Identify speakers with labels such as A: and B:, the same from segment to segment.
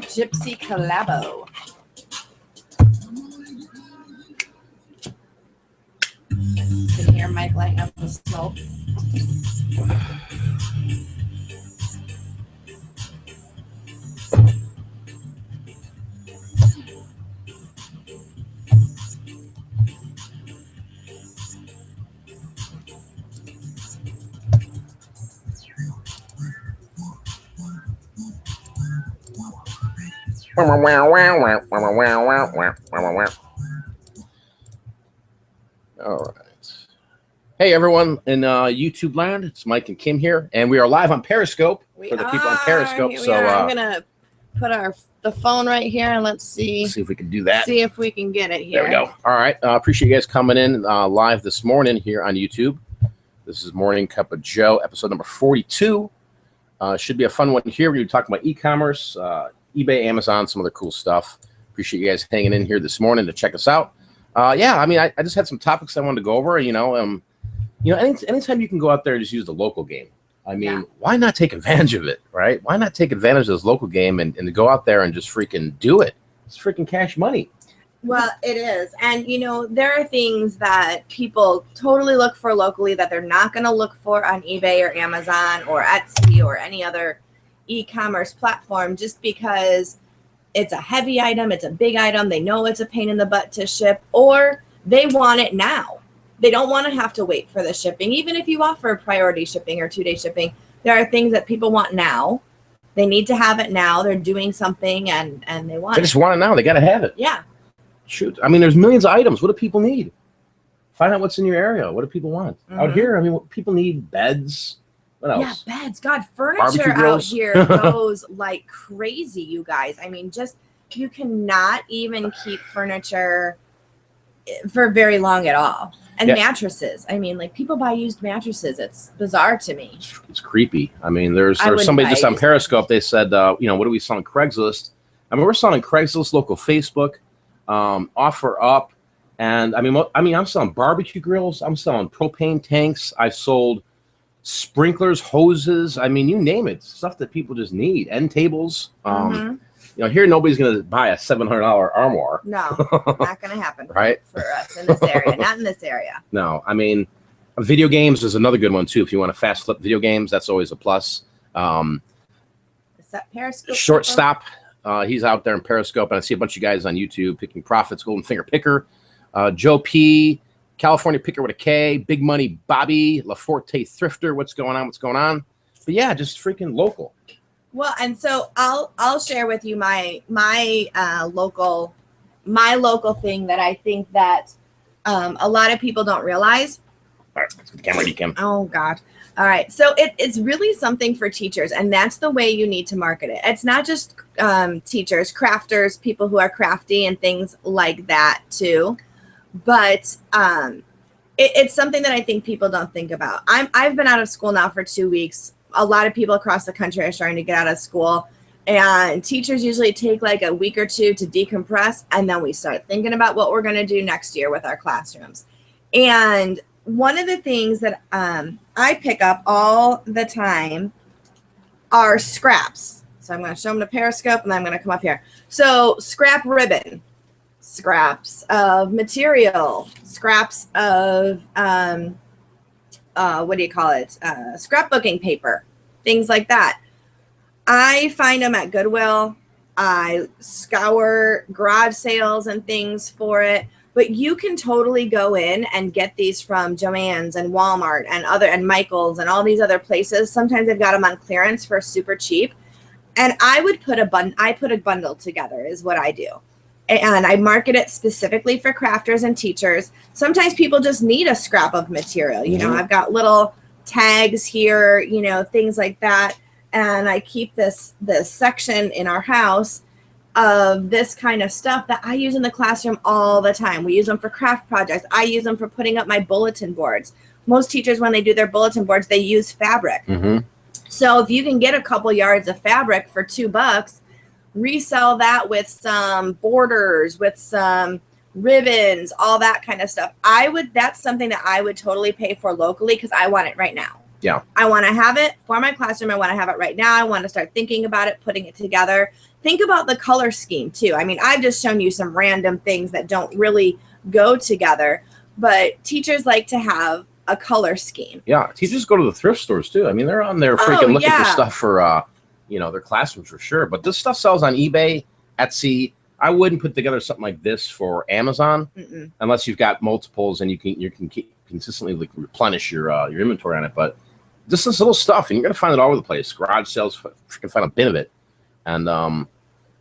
A: Gypsy Collabo. You can hear Mike lighting up the smoke.
B: All right. Hey, everyone in YouTube land. It's Mike and Kim here, and we are live on Periscope for the people on Periscope.
A: So I'm gonna put the phone right here and let's see
B: if we can do that.
A: See if we can get it here.
B: There we go. All right. Appreciate you guys coming in live this morning here on YouTube. This is Morning Cup of Joe, episode number 42. Should be a fun one here. We're talking about e-commerce, eBay, Amazon, some other cool stuff. Appreciate you guys hanging in here this morning to check us out. Yeah, I mean, I just had some topics I wanted to go over. Anytime you can go out there and just use the local game. I mean, Why not take advantage of it, right? Why not take advantage of this local game and to go out there and just freaking do it? It's freaking cash money.
A: Well, it is. And, there are things that people totally look for locally that they're not going to look for on eBay or Amazon or Etsy or any other e-commerce platform just because it's a heavy item, it's a big item, they know it's a pain in the butt to ship, or they want it now. They don't want to have to wait for the shipping. Even if you offer priority shipping or 2-day shipping, there are things that people want now. They need to have it now. They're doing something and they want it.
B: They just want it now. They got to have it.
A: Yeah.
B: Shoot. I mean, there's millions of items. What do people need? Find out what's in your area. What do people want? Out here, I mean, people need beds. What else?
A: Yeah, beds. God, furniture out here goes like crazy, you guys. I mean, you cannot even keep furniture for very long at all. And mattresses. I mean, like people buy used mattresses. It's bizarre to me.
B: It's creepy. I mean, there's somebody just on Periscope. They said, what do we sell on Craigslist? I mean, we're selling Craigslist, local Facebook, offer up. And I mean, I'm selling barbecue grills. I'm selling propane tanks. I've sold sprinklers, hoses. I mean, you name it. Stuff that people just need. End tables. Here nobody's going to buy a $700 armoire.
A: No, not going to happen.
B: Right?
A: For us in this area. Not in this area.
B: No, I mean, video games is another good one too. If you want to fast flip video games, that's always a plus.
A: Is that Periscope?
B: Shortstop. He's out there in Periscope, and I see a bunch of guys on YouTube picking profits. Golden Finger Picker, Joe P, California Picker with a K, Big Money Bobby, LaForte Thrifter. What's going on? But yeah, just freaking local.
A: Well, and so I'll share with you my local thing that I think that a lot of people don't realize.
B: All right, let's get the camera ready, Kim.
A: Oh God. All right. So it's really something for teachers, and that's the way you need to market it. It's not just teachers, crafters, people who are crafty and things like that too. But it's something that I think people don't think about. I've been out of school now for 2 weeks. A lot of people across the country are starting to get out of school, and teachers usually take like a week or two to decompress, and then we start thinking about what we're going to do next year with our classrooms. And one of the things that I pick up all the time are scraps. So I'm going to show them to Periscope, and then I'm going to come up here. So scrap ribbon, scraps of material, scraps of scrapbooking paper, things like that. I find them at Goodwill. I scour garage sales and things for it. But you can totally go in and get these from Joann's and Walmart and Michael's and all these other places. Sometimes they've got them on clearance for super cheap. And I would put a bundle together is what I do. And I market it specifically for crafters and teachers. Sometimes people just need a scrap of material. I've got little tags here, things like that. And I keep this section in our house of this kind of stuff that I use in the classroom all the time. We use them for craft projects. I use them for putting up my bulletin boards. Most teachers, when they do their bulletin boards, they use fabric. So if you can get a couple yards of fabric for $2, resell that with some borders, with some ribbons, all that kind of stuff. That's something that I would totally pay for locally because I want it right now.
B: Yeah.
A: I want to have it for my classroom. I want to have it right now. I want to start thinking about it, putting it together. think about the color scheme too. I mean, I've just shown you some random things that don't really go together, but teachers like to have a color scheme.
B: Yeah, teachers go to the thrift stores too. I mean, they're on there freaking looking for stuff for their classrooms for sure. But this stuff sells on eBay, Etsy. I wouldn't put together something like this for Amazon unless you've got multiples and you can keep consistently replenish your inventory on it. But just this little stuff, and you're gonna find it all over the place. Garage sales, freaking find a bin of it, and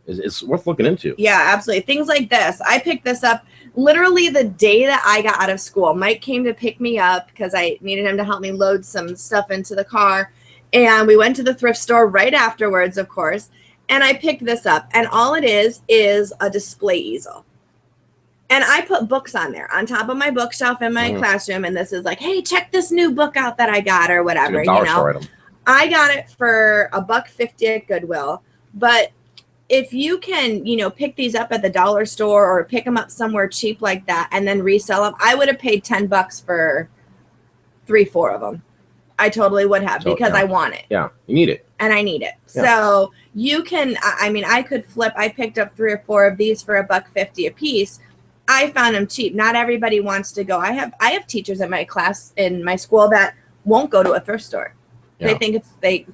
B: it's worth looking into.
A: Yeah, absolutely. Things like this. I picked this up literally the day that I got out of school. Mike came to pick me up because I needed him to help me load some stuff into the car, and we went to the thrift store right afterwards, of course. And I picked this up, and all it is a display easel. And I put books on there on top of my bookshelf in my classroom. And this is like, hey, check this new book out that I got or whatever. I got it for $1.50 at Goodwill. But if you can, pick these up at the dollar store or pick them up somewhere cheap like that and then resell them, I would have paid $10 for 3-4 of them. I totally would have because I want it.
B: Yeah, you need it.
A: And I need it. Yeah. So you can, I could flip. I picked up 3 or 4 of these for $1.50 a piece. I found them cheap. Not everybody wants to go. I have teachers in my class in my school that won't go to a thrift store. Yeah. They think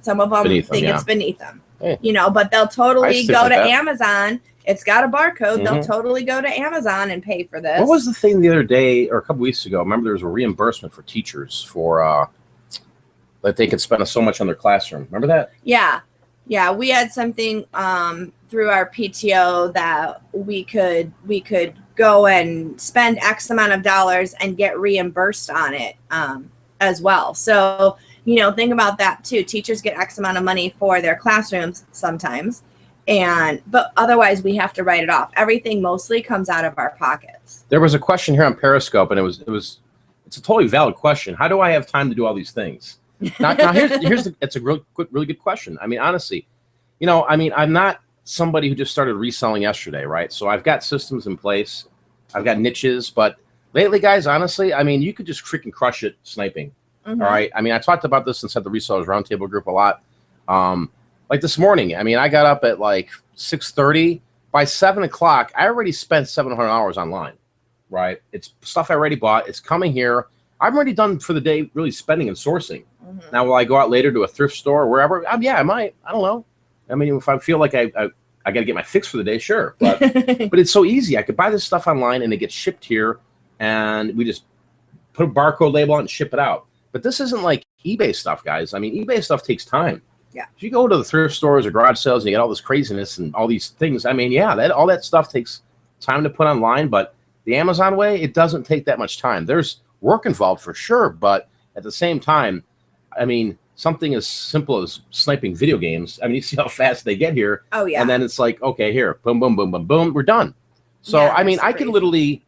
A: some of them think it's beneath them. Hey. But they'll totally go to Amazon. It's got a barcode. They'll totally go to Amazon and pay for this.
B: What was the thing the other day or a couple weeks ago? Remember there was a reimbursement for teachers for that they could spend so much on their classroom. Remember that?
A: Yeah. Yeah. We had something through our PTO that we could go and spend X amount of dollars and get reimbursed on it as well. So, think about that too. Teachers get X amount of money for their classrooms sometimes. But otherwise we have to write it off. Everything mostly comes out of our pockets.
B: There was a question here on Periscope, and it's a totally valid question. How do I have time to do all these things? Now it's a really good question. I mean, honestly, I'm not somebody who just started reselling yesterday, right? So I've got systems in place. I've got niches, but lately, guys, honestly, you could just freaking crush it sniping. All right. I talked about this inside the Resellers Roundtable group a lot. Like this morning, I got up at like 6:30. By 7 o'clock, I already spent $700 online, right? It's stuff I already bought. It's coming here. I'm already done for the day really spending and sourcing. Now, will I go out later to a thrift store or wherever? Yeah, I might. I don't know. If I feel like I got to get my fix for the day, sure. But but it's so easy. I could buy this stuff online and it gets shipped here, and we just put a barcode label on it and ship it out. But this isn't like eBay stuff, guys. eBay stuff takes time.
A: Yeah.
B: If you go to the thrift stores or garage sales and you get all this craziness and all these things, all that stuff takes time to put online. But the Amazon way, it doesn't take that much time. There's work involved for sure, but at the same time, something as simple as sniping video games. You see how fast they get here.
A: Oh yeah.
B: And then it's like, okay, here, boom, boom, boom, boom, boom, we're done. So I can literally,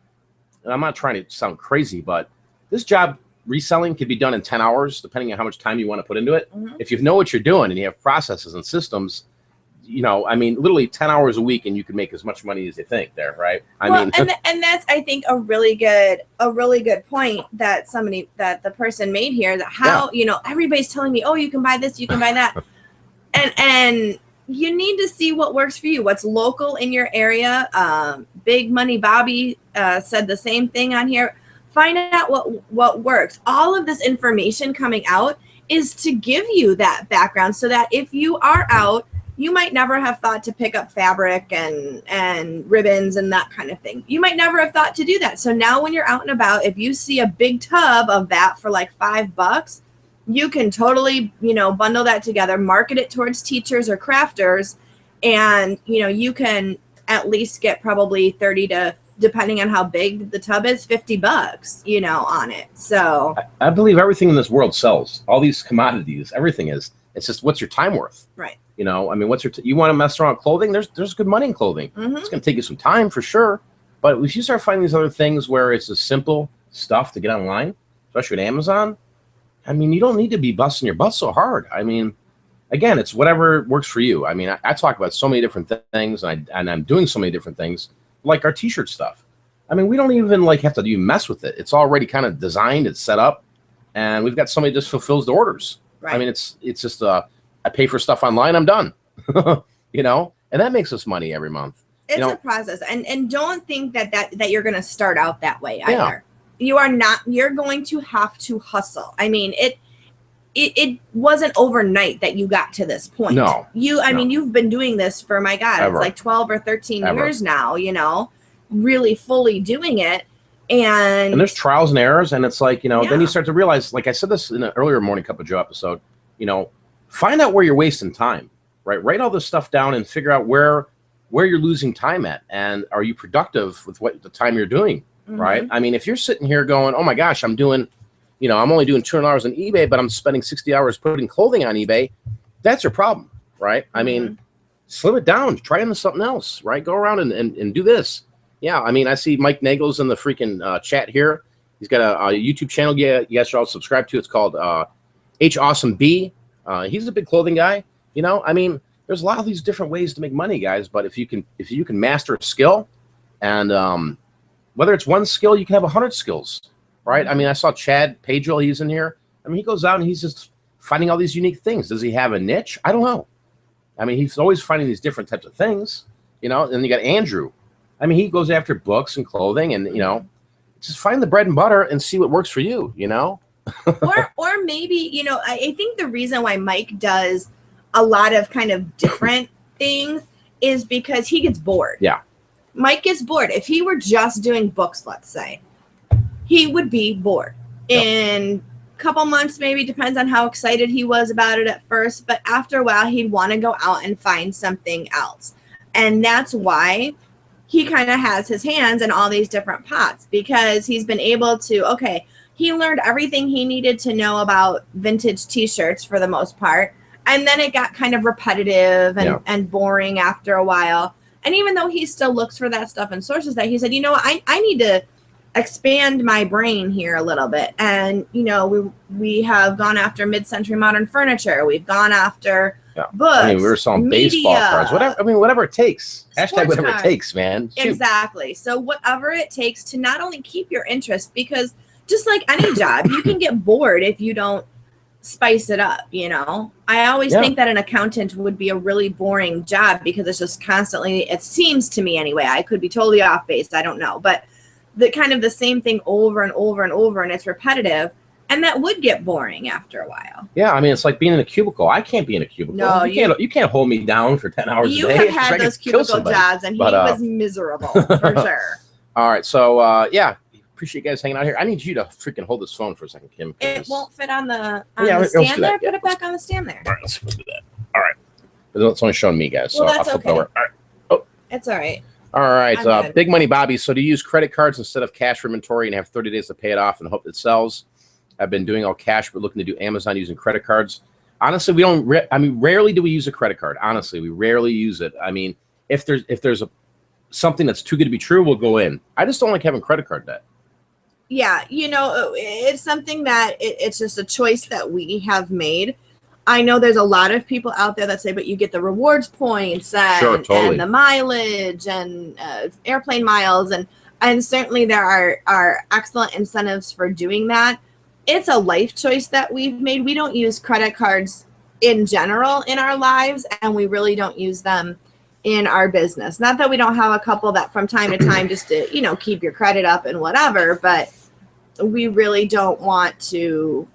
B: and I'm not trying to sound crazy, but this job reselling could be done in 10 hours, depending on how much time you want to put into it. If you know what you're doing and you have processes and systems, literally 10 hours a week, and you can make as much money as you think there, right?
A: And that's, I think, a really good point that the person made here, that how, everybody's telling me, oh, you can buy this, you can buy that. and you need to see what works for you, what's local in your area. Big Money Bobby said the same thing on here. Find out what works. All of this information coming out is to give you that background so that if you are out, you might never have thought to pick up fabric and ribbons and that kind of thing. You might never have thought to do that. So now when you're out and about, if you see a big tub of that for like $5, you can totally, bundle that together, market it towards teachers or crafters, and, you can at least get probably 30 to, depending on how big the tub is, $50, on it. So
B: I believe everything in this world sells. All these commodities, everything is. It's just, what's your time worth?
A: Right.
B: What's you want to mess around with clothing? There's good money in clothing. It's going to take you some time for sure. But if you start finding these other things where it's just simple stuff to get online, especially with Amazon, you don't need to be busting your butt so hard. Again, it's whatever works for you. I talk about so many different things, and I'm doing so many different things, like our T-shirt stuff. We don't even have to even mess with it. It's already kind of designed, it's set up, and we've got somebody just fulfills the orders. Right. It's just I pay for stuff online, I'm done. and that makes us money every month.
A: It's a process, and don't think that you're going to start out that way either. You are not. You're going to have to hustle. I mean, it wasn't overnight that you got to this point.
B: No.
A: I mean, you've been doing this for, my God, it's like 12 or 13 years now, you know, really fully doing it. And
B: there's trials and errors, and it's like, you know, then you start to realize, like I said this in an earlier Morning Cup of Joe episode, you know, find out where you're wasting time, right? Write all this stuff down and figure out where you're losing time at, and are you productive with what the time you're doing, right? I mean, if you're sitting here going, oh my gosh, I'm only doing $200 on eBay, but I'm spending 60 hours putting clothing on eBay, that's your problem, right? I mean, slim it down, try into something else, right? Go around and do this. Yeah, I mean, I see Mike Nagel's in the freaking chat here. He's got a YouTube channel you guys should all subscribe to. It's called H Awesome B. He's a big clothing guy. You know, I mean, there's a lot of these different ways to make money, guys. But if you can master a skill, and whether it's one skill, you can have 100 skills, right? I mean, I saw Chad Pedro. He's in here. I mean, he goes out and he's just finding all these unique things. Does he have a niche? I don't know. I mean, he's always finding these different types of things. You know, and you got Andrew. I mean, he goes after books and clothing, and, you know, just find the bread and butter and see what works for you, you know?
A: or maybe, you know, I think the reason why Mike does a lot of kind of different things is because he gets bored.
B: Yeah.
A: Mike gets bored. If he were just doing books, let's say, he would be bored. In a couple months, maybe, depends on how excited he was about it at first. But after a while, he'd want to go out and find something else. And that's why he kind of has his hands in all these different pots, because he's been able to, he learned everything he needed to know about vintage t-shirts for the most part. And then it got kind of repetitive and boring after a while. And even though he still looks for that stuff and sources that, he said, you know, I need to expand my brain here a little bit. And, you know, we have gone after mid-century modern furniture. We've gone after books. I
B: mean, we were selling baseball cards, whatever it takes. Hashtag whatever it takes, man. Shoot.
A: Exactly. So whatever it takes to not only keep your interest, because just like any job, you can get bored if you don't spice it up, you know? I always think that an accountant would be a really boring job, because it's just constantly, it seems to me anyway, I could be totally off base, I don't know, but the kind of the same thing over and over and over, and it's repetitive. And that would get boring after a while.
B: Yeah, I mean, it's like being in a cubicle. I can't be in a cubicle. No, you can't hold me down for 10 hours a day.
A: You have had those cubicle jobs, and he was miserable, for sure.
B: All right, so, appreciate you guys hanging out here. I need you to freaking hold this phone for a second, Kim.
A: It won't fit on the stand there? Put it back on the stand there.
B: All right, let's do that. All right. It's only showing me, guys, so
A: well,
B: I'll flip it over. All right. Oh.
A: It's all right.
B: All right, Big Money Bobby. So do you use credit cards instead of cash for inventory and have 30 days to pay it off and hope it sells? I've been doing all cash, but looking to do Amazon using credit cards. Honestly, we don't. Rarely do we use a credit card. Honestly, we rarely use it. I mean, if there's something that's too good to be true, we'll go in. I just don't like having credit card debt.
A: Yeah, you know, it's something that it's just a choice that we have made. I know there's a lot of people out there that say, but you get the rewards points and the mileage and airplane miles, and certainly there are excellent incentives for doing that. It's a life choice that we've made. We don't use credit cards in general in our lives, and we really don't use them in our business. Not that we don't have a couple that from time to time just to, you know, keep your credit up and whatever, but we really don't want to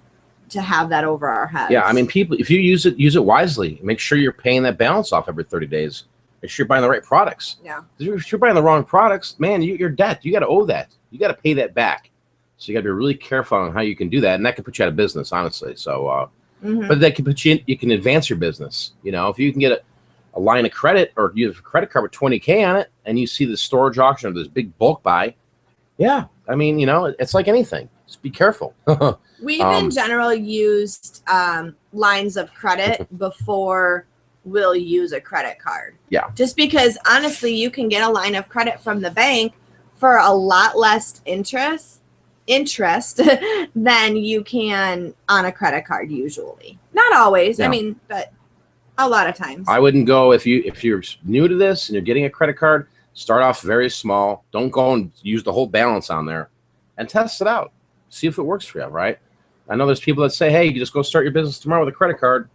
A: have that over our heads.
B: Yeah, I mean, people, if you use it wisely. Make sure you're paying that balance off every 30 days. Make sure you're buying the right products.
A: Yeah.
B: If you're buying the wrong products, man, you're debt. You got to owe that. You got to pay that back. So you got to be really careful on how you can do that, and that can put you out of business, honestly. So, but that can put you in, you can advance your business. You know, if you can get a line of credit, or you have a credit card with $20K on it, and you see the storage auction or this big bulk buy, yeah, I mean, you know, it's like anything. Just be careful.
A: We've in general used lines of credit before we'll use a credit card.
B: Yeah.
A: Just because, honestly, you can get a line of credit from the bank for a lot less interest than you can on a credit card usually. Not always. Yeah. I mean, but a lot of times.
B: I wouldn't go if you're new to this and you're getting a credit card, start off very small. Don't go and use the whole balance on there, and test it out. See if it works for you, right? I know there's people that say, hey, you just go start your business tomorrow with a credit card.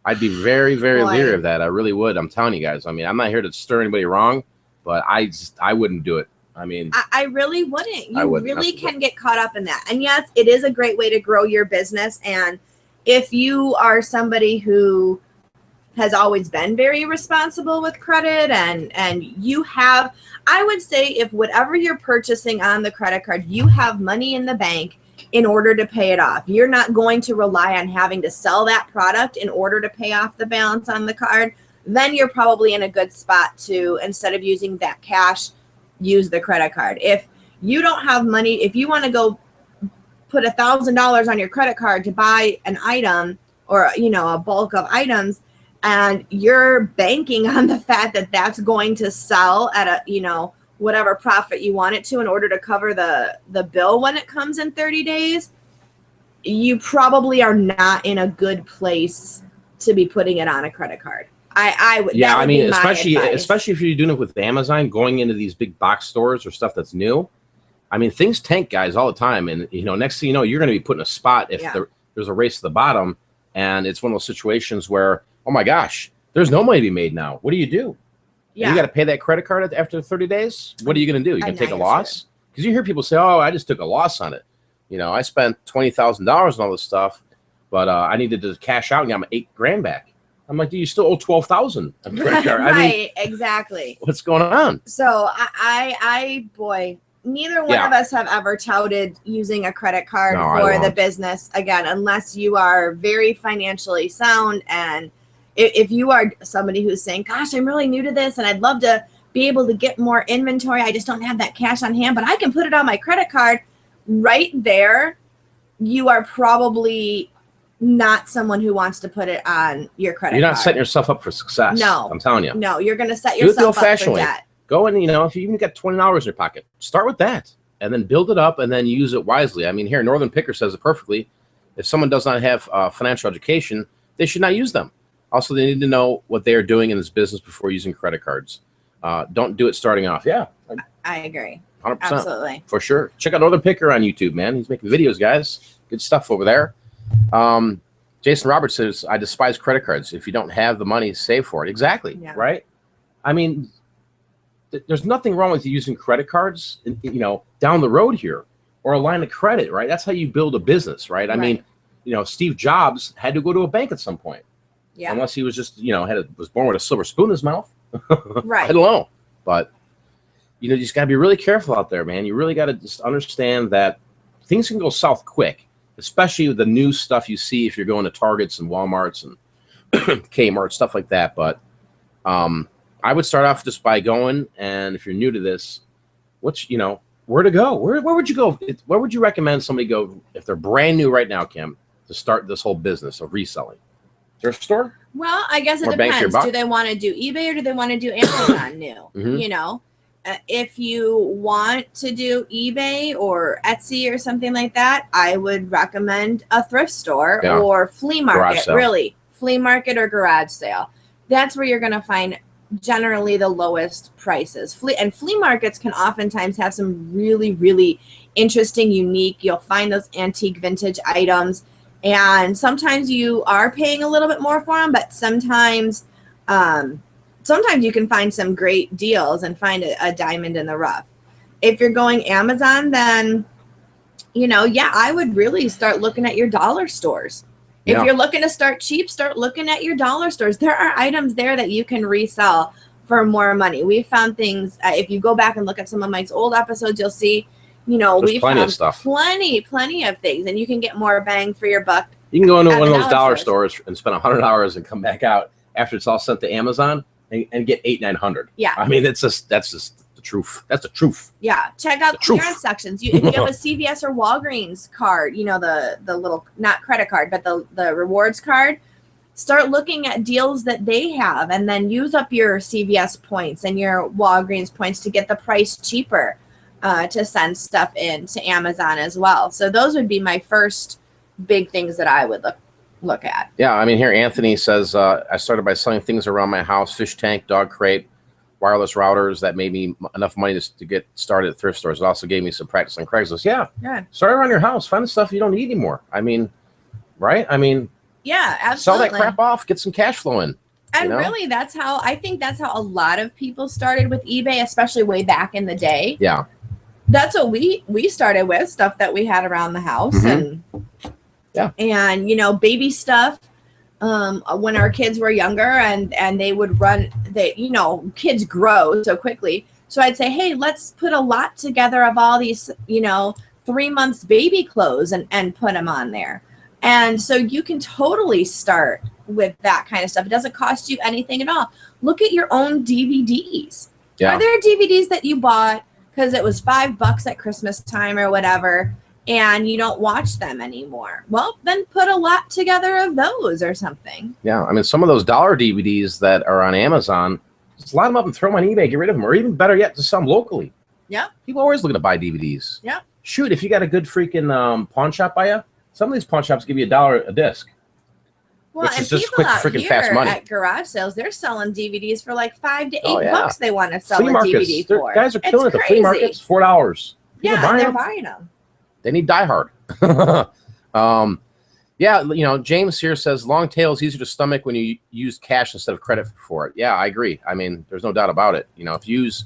B: I'd be very, very
A: Boy.
B: leery of that. I really would. I'm telling you guys. I mean, I'm not here to stir anybody wrong, but I wouldn't do it. I mean,
A: I really wouldn't. You
B: wouldn't.
A: really can get caught up in that. And yes, it is a great way to grow your business. And if you are somebody who has always been very responsible with credit and you have, I would say if whatever you're purchasing on the credit card, you have money in the bank in order to pay it off. You're not going to rely on having to sell that product in order to pay off the balance on the card. Then you're probably in a good spot to, instead of using that cash, use the credit card. If you don't have money, if you want to go put $1,000 on your credit card to buy an item or, you know, a bulk of items, and you're banking on the fact that that's going to sell at a, you know, whatever profit you want it to in order to cover the bill when it comes in 30 days, you probably are not in a good place to be putting it on a credit card. I would.
B: Yeah, I mean,
A: especially
B: if you're doing it with Amazon, going into these big box stores or stuff that's new. I mean, things tank, guys, all the time, and you know, next thing you know, you're going to be put in a spot if there's a race to the bottom, and it's one of those situations where, oh my gosh, there's no money to be made now. What do you do? Yeah, you got to pay that credit card after 30 days. What are you going to do? You can take a loss? Because you hear people say, "Oh, I just took a loss on it. You know, I spent $20,000 on all this stuff, but I needed to cash out and got my $8,000 back." I'm like, "Do you still owe $12,000 on the credit card?"
A: Right,
B: I mean,
A: exactly.
B: What's going on?
A: So boy, neither one of us have ever touted using a credit card for the business again, unless you are very financially sound. And if you are somebody who's saying, "Gosh, I'm really new to this and I'd love to be able to get more inventory. I just don't have that cash on hand, but I can put it on my credit card," right there, you are probably not someone who wants to put it on your credit card.
B: You're not setting yourself up for success.
A: No.
B: I'm telling you.
A: No, you're going to set yourself up for debt.
B: Go and, you know, if you even got $20 in your pocket, start with that and then build it up and then use it wisely. I mean, here, Northern Picker says it perfectly. If someone does not have financial education, they should not use them. Also, they need to know what they are doing in this business before using credit cards. Don't do it starting off. Yeah.
A: I agree.
B: 100%.
A: Absolutely.
B: For sure. Check out Northern Picker on YouTube, man. He's making videos, guys. Good stuff over there. Jason Roberts says, "I despise credit cards. If you don't have the money, save for it." Exactly. Yeah. Right. I mean, there's nothing wrong with using credit cards, you know, down the road here, or a line of credit, right? That's how you build a business, right? I mean, you know, Steve Jobs had to go to a bank at some point. Yeah. Unless he was just, you know, was born with a silver spoon in his mouth. Right. I don't know. But, you know, you just got to be really careful out there, man. You really got to just understand that things can go south quick, especially with the new stuff you see if you're going to Targets and Walmarts and Kmart, stuff like that. But I would start off just by going, and if you're new to this, you know, where to go? Where would you go? Where would you recommend somebody go if they're brand new right now, Kim, to start this whole business of reselling? Thrift store?
A: Well, I guess it depends. Do they want to do eBay or do they want to do Amazon new? You know, if you want to do eBay or Etsy or something like that, I would recommend a thrift store or flea market, really. Flea market or garage sale. That's where you're going to find generally the lowest prices. Flea markets can oftentimes have some really, really interesting, unique, you'll find those antique vintage items. And sometimes you are paying a little bit more for them, but sometimes you can find some great deals and find a diamond in the rough. If you're going Amazon, then, you know, I would really start looking at your dollar stores. If you're looking to start cheap, start looking at your dollar stores. There are items there that you can resell for more money. We found things, if you go back and look at some of Mike's old episodes, you'll see, you know, we found plenty of things, and you can get more bang for your buck. You can
B: go into one of those dollar stores and spend $100 and come back out after it's all sent to Amazon and get $800-900. Yeah, I mean, that's just the truth. That's the truth.
A: Yeah, check out the clearance sections. If you have a CVS or Walgreens card, you know, the little, not credit card, but the rewards card. Start looking at deals that they have, and then use up your CVS points and your Walgreens points to get the price cheaper. To send stuff in to Amazon as well. So those would be my first big things that I would look at.
B: Yeah, I mean, here Anthony says, I started by selling things around my house, fish tank, dog crate, wireless routers. That made me enough money to get started at thrift stores. It also gave me some practice on Craigslist. Yeah. Start around your house. Find the stuff you don't need anymore. I mean, right? I mean,
A: Yeah,
B: Sell
A: absolutely.
B: that crap off, get some cash flow in.
A: And really, I think that's how a lot of people started with eBay, especially way back in the day.
B: Yeah.
A: That's what we started with, stuff that we had around the house.
B: Mm-hmm.
A: And you know, baby stuff. When our kids were younger and they would you know, kids grow so quickly. So I'd say, hey, let's put a lot together of all these, you know, 3 months baby clothes and put them on there. And so you can totally start with that kind of stuff. It doesn't cost you anything at all. Look at your own DVDs.
B: Yeah.
A: Are there DVDs that you bought because it was $5 at Christmas time or whatever, and you don't watch them anymore? Well, then put a lot together of those or something.
B: Yeah. I mean, some of those dollar DVDs that are on Amazon, just line them up and throw them on eBay, get rid of them, or even better yet, just sell them locally.
A: Yeah.
B: People are always looking to buy DVDs.
A: Yeah.
B: Shoot, if you got a good freaking pawn shop by you, some of these pawn shops give you $1 a disc.
A: Well,
B: which
A: and
B: is just
A: people
B: quick,
A: out
B: freaking
A: here
B: fast money.
A: at garage sales, they're selling DVDs for like $5 to $8
B: Oh, yeah.
A: bucks. They want to sell
B: Flea
A: a
B: markets,
A: DVD for.
B: guys are killing it. The flea markets, $4. People
A: Yeah, they're buying them.
B: They need Die Hard. Yeah, you know, James here says long tail is easier to stomach when you use cash instead of credit for it. Yeah, I agree. I mean, there's no doubt about it. You know, if you use,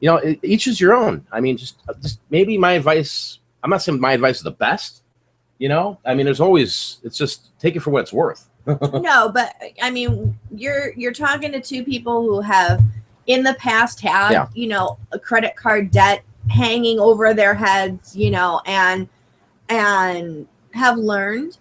B: you know, each is your own. I mean, just maybe my advice. I'm not saying my advice is the best. You know, I mean, there's always. It's just take it for what it's worth.
A: No, but I mean, you're talking to two people who have in the past had, you know, a credit card debt hanging over their heads, you know, and have learned.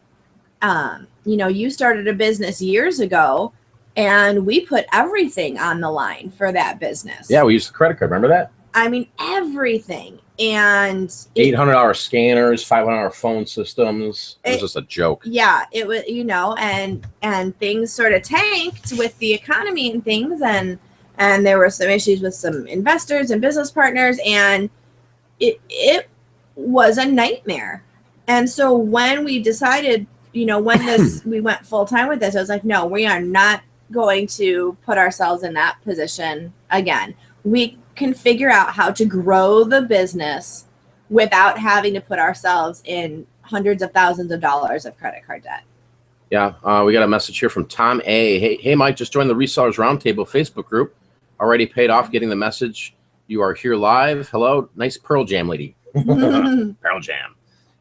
A: You know, you started a business years ago, and we put everything on the line for that business.
B: Yeah, we used the credit card. Remember that?
A: I mean, everything. And
B: $800 scanners, $500 phone systems. It was just a joke.
A: Yeah, it was, you know, and things sort of tanked with the economy and things, and there were some issues with some investors and business partners, and it was a nightmare. And so when we decided, you know, when we went full time with this, I was like, no, we are not going to put ourselves in that position again. We can figure out how to grow the business without having to put ourselves in hundreds of thousands of dollars of credit card debt.
B: Yeah, we got a message here from Tom A. Hey, Mike, just joined the Resellers Roundtable Facebook group. Already paid off getting the message. You are here live. Hello, nice Pearl Jam lady. Pearl Jam.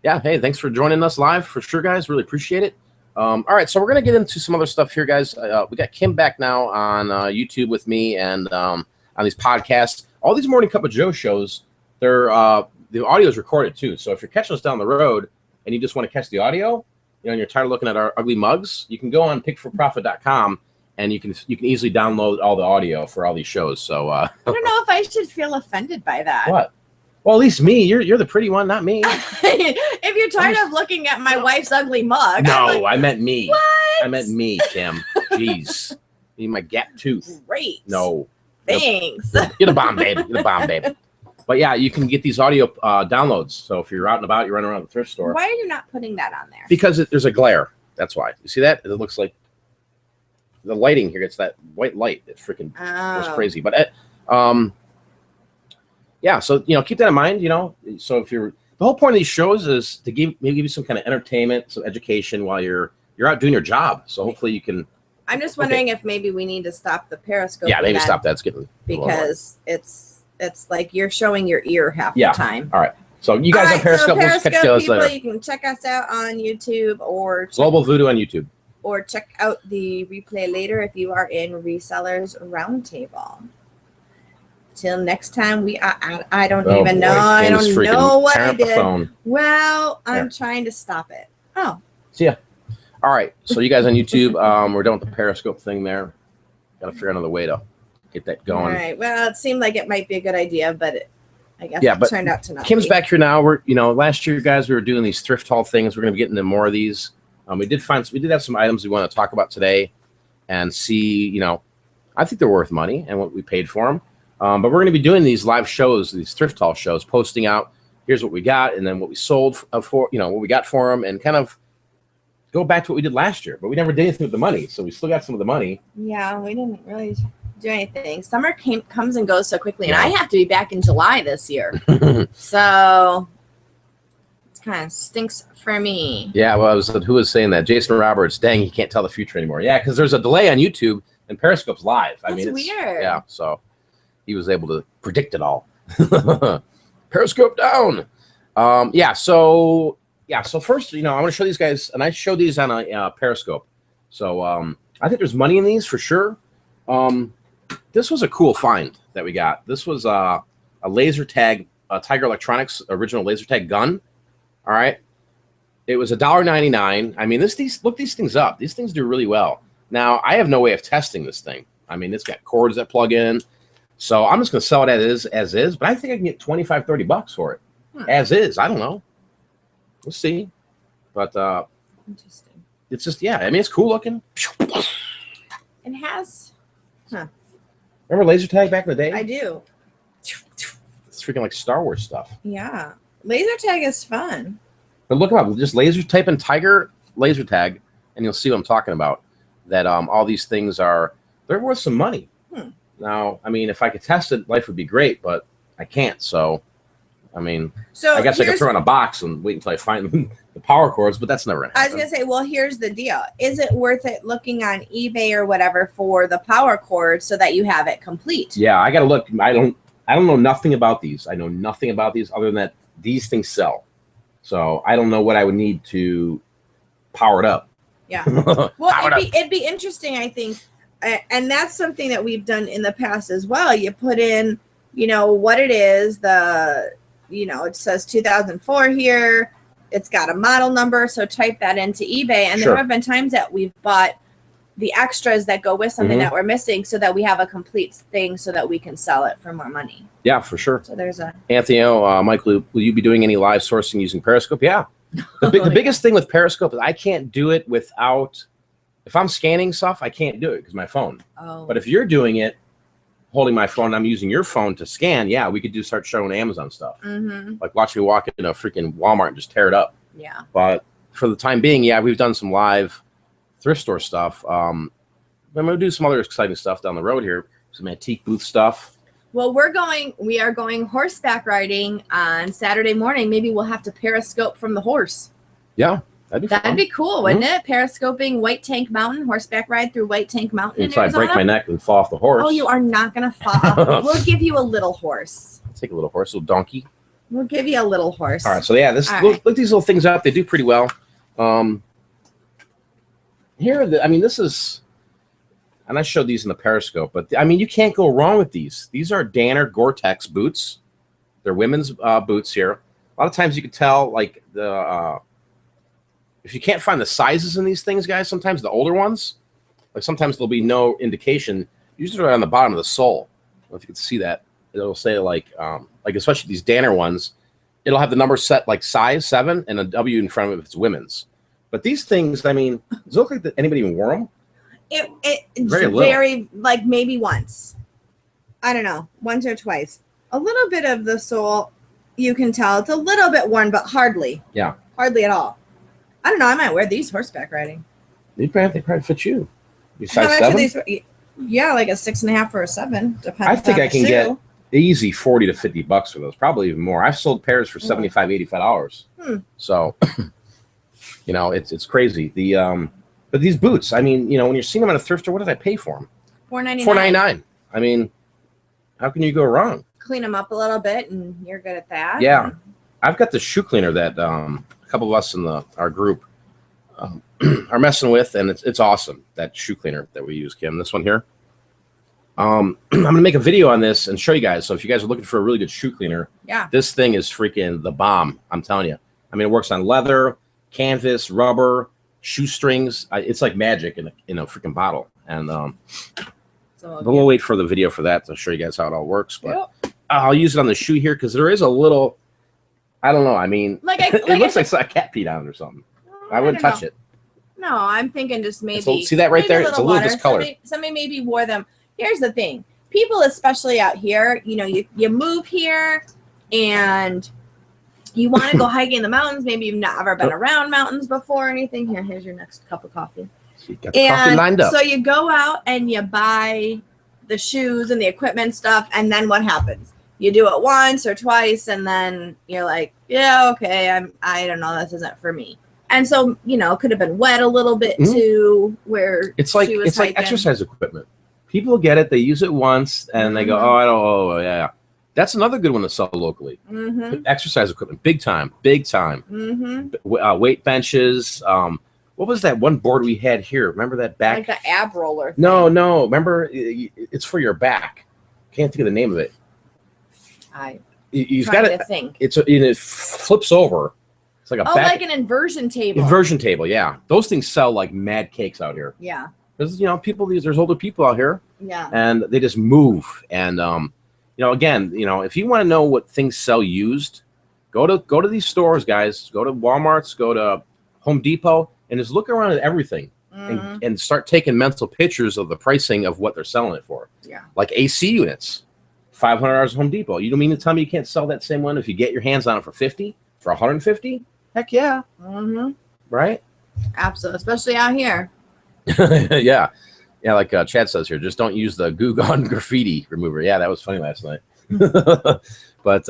B: Yeah, hey, thanks for joining us live for sure, guys. Really appreciate it. All right, so we're going to get into some other stuff here, guys. We got Kim back now on YouTube with me and on these podcasts. All these Morning Cup of Joe shows, they're the audio is recorded too. So if you're catching us down the road and you just want to catch the audio, you know, and you're tired of looking at our ugly mugs, you can go on pickforprofit.com and you can easily download all the audio for all these shows. So
A: I don't know if I should feel offended by that.
B: What? Well, at least me. You're the pretty one, not me.
A: If you're tired of looking at my wife's ugly mug.
B: No, I meant me.
A: What?
B: I meant me, Kim. Jeez. You need my gap tooth.
A: Great.
B: No.
A: Thanks.
B: You're the bomb, babe. You're the bomb, babe. But yeah, you can get these audio downloads. So if you're out and about, you're running around the thrift store.
A: Why are you not putting that on there?
B: Because there's a glare. That's why. You see that? It looks like the lighting here gets that white light. It freaking goes crazy. But yeah, so you know, keep that in mind. You know, so if the whole point of these shows is to maybe give you some kind of entertainment, some education while you're out doing your job. So hopefully you can.
A: I'm just wondering if maybe we need to stop the Periscope.
B: Yeah, maybe stop that. It's getting
A: because it's like you're showing your ear half the time.
B: All right. So you guys on Periscope, we'll catch you guys later.
A: You can check us out on YouTube or
B: Global Voodoo on YouTube.
A: Or check out the replay later if you are in Resellers Roundtable. Till next time, I don't even know. I don't know what I did. Well, I'm trying to stop it. Oh.
B: See ya. All right. So you guys on YouTube, we're done with the Periscope thing there. Got to figure out another way to get that going.
A: All right. Well, it seemed like it might be a good idea, but I guess it turned out to not
B: Kim's
A: be.
B: back here now. Last year, guys, we were doing these thrift haul things. We're going to be getting into more of these. We did have some items we want to talk about today and see, you know, I think they're worth money and what we paid for them. But we're going to be doing these live shows, these thrift haul shows, posting out, here's what we got, and then what we sold for, you know, what we got for them, and kind of go back to what we did last year. But we never did anything with the money, so we still got some of the money.
A: Yeah, we didn't really do anything. Summer comes and goes so quickly, and I have to be back in July this year. So it's kind of stinks for me.
B: Yeah, well, who was saying that? Jason Roberts. Dang, he can't tell the future anymore. Yeah, because there's a delay on YouTube and Periscope's live. I mean, it's
A: weird.
B: Yeah, so he was able to predict it all. Periscope down. So first, I want to show these guys, and I showed these on a Periscope. So I think there's money in these for sure. This was a cool find that we got. This was a laser tag, Tiger Electronics original laser tag gun. All right. It was $1.99. I mean, look these things up. These things do really well. Now, I have no way of testing this thing. I mean, it's got cords that plug in. So I'm just going to sell it as is, but I think I can get $25-30 for it. As is. I don't know. We'll see. But
A: interesting.
B: It's just, I mean, it's cool looking.
A: It has.
B: Remember laser tag back in the day?
A: I do.
B: It's freaking like Star Wars stuff.
A: Yeah. Laser tag is fun.
B: But look up, just type in Tiger laser tag, and you'll see what I'm talking about. That all these things they're worth some money. Now, I mean, if I could test it, life would be great, but I can't. So, I mean, I guess I could throw in a box and wait until I find the power cords, but that's never going to happen.
A: I was going to say, well, here's the deal. Is it worth it looking on eBay or whatever for the power cord so that you have it complete?
B: Yeah, I got to look. I don't know nothing about these. I know nothing about these other than that these things sell. So I don't know what I would need to power it up.
A: Yeah. Well, it'd be interesting, I think. And that's something that we've done in the past as well. You put in, what it is, it says 2004 here. It's got a model number. So type that into eBay. And there have been times that we've bought the extras that go with something that we're missing so that we have a complete thing so that we can sell it for more money.
B: Yeah, for sure.
A: So there's
B: Anthony, Michael, will you be doing any live sourcing using Periscope? Yeah. The biggest thing with Periscope is I can't do it without, if I'm scanning stuff, I can't do it because my phone.
A: Oh.
B: But if you're doing it, holding my phone, I'm using your phone to scan, we could start showing Amazon stuff. Like watch me walk into a freaking Walmart and just tear it up.
A: Yeah.
B: But for the time being, we've done some live thrift store stuff. Then we'll do some other exciting stuff down the road here. Some antique booth stuff.
A: Well, we are going horseback riding on Saturday morning. Maybe we'll have to periscope from the horse.
B: Yeah, that'd be
A: cool, wouldn't it? Periscoping White Tank Mountain, horseback ride through White Tank Mountain in
B: Arizona. I break my neck and fall off the horse.
A: Oh, you are not going to fall. We'll give you a little horse.
B: I'll take a little horse, a little donkey.
A: We'll give you a little horse.
B: All right, so look these little things up. They do pretty well. This is, and I showed these in the Periscope, but I mean, you can't go wrong with these. These are Danner Gore-Tex boots. They're women's boots here. A lot of times you can tell, like, if you can't find the sizes in these things, guys, sometimes the older ones, like sometimes there'll be no indication. Usually right on the bottom of the sole. I don't know if you can see that. It'll say like especially these Danner ones, it'll have the number set like size 7 and a W in front of it if it's women's. But these things, I mean, does it look like that anybody even wore them?
A: It's very like maybe once. I don't know, once or twice. A little bit of the sole, you can tell it's a little bit worn, but hardly. Yeah. Hardly at all. I don't know. I might wear these horseback riding.
B: They probably fit you. You size
A: How much
B: 7?
A: Are these? Yeah, like a 6.5 or a 7. Depends.
B: I think I can get easy $40 to $50 for those. Probably even more. I've sold pairs for $75, $85. So, it's crazy. But these boots, I mean, when you're seeing them at a thrift store, what did I pay for them?
A: $4.99.
B: $4.99. I mean, how can you go wrong?
A: Clean them up a little bit, and you're good at that.
B: Yeah, I've got the shoe cleaner that a couple of us in our group are messing with, and it's awesome. That shoe cleaner that we use, Kim. This one here. I'm gonna make a video on this and show you guys. So if you guys are looking for a really good shoe cleaner, this thing is freaking the bomb. I'm telling you. I mean, it works on leather, canvas, rubber, shoestrings. It's like magic in a freaking bottle. And but we'll wait for the video for that to show you guys how it all works. But I'll use it on the shoe here because there is a little. I don't know. I mean, it looks like a cat peed on it or something. I wouldn't touch it.
A: No, I'm thinking just maybe.
B: See that right there? It's a little discolored.
A: Somebody maybe wore them. Here's the thing. People, especially out here, you move here and you want to go hiking in the mountains. Maybe you've never been around mountains before or anything. Here's your next cup of coffee.
B: So you got the coffee lined up.
A: So you go out and you buy the shoes and the equipment stuff. And then what happens? You do it once or twice, and then you're like, yeah, okay, I don't know, this isn't for me. And so, you know, it could have been wet a little bit too, where
B: it's like
A: she was
B: like exercise equipment. People get it, they use it once, and they go, oh, I don't, oh, yeah. That's another good one to sell locally. Exercise equipment, big time. Weight benches. What was that one board we had here? Remember that back?
A: Like the ab roller thing.
B: No. Remember, it's for your back. Can't think of the name of it. You've got to
A: think.
B: It flips over. It's like
A: like an inversion table.
B: Inversion table, yeah. Those things sell like mad cakes out here.
A: Yeah.
B: Because there's older people out here.
A: Yeah.
B: And they just move. And again, if you want to know what things sell used, go to these stores, guys. Go to Walmart's, go to Home Depot, and just look around at everything and start taking mental pictures of the pricing of what they're selling it for.
A: Yeah. Like
B: AC units, $500 at Home Depot. You don't mean to tell me you can't sell that same one if you get your hands on it for $50, for $150? Heck yeah. Right?
A: Absolutely. Especially out here.
B: Yeah. Yeah, like Chad says here, just don't use the Goo Gone graffiti remover. Yeah, that was funny last night. But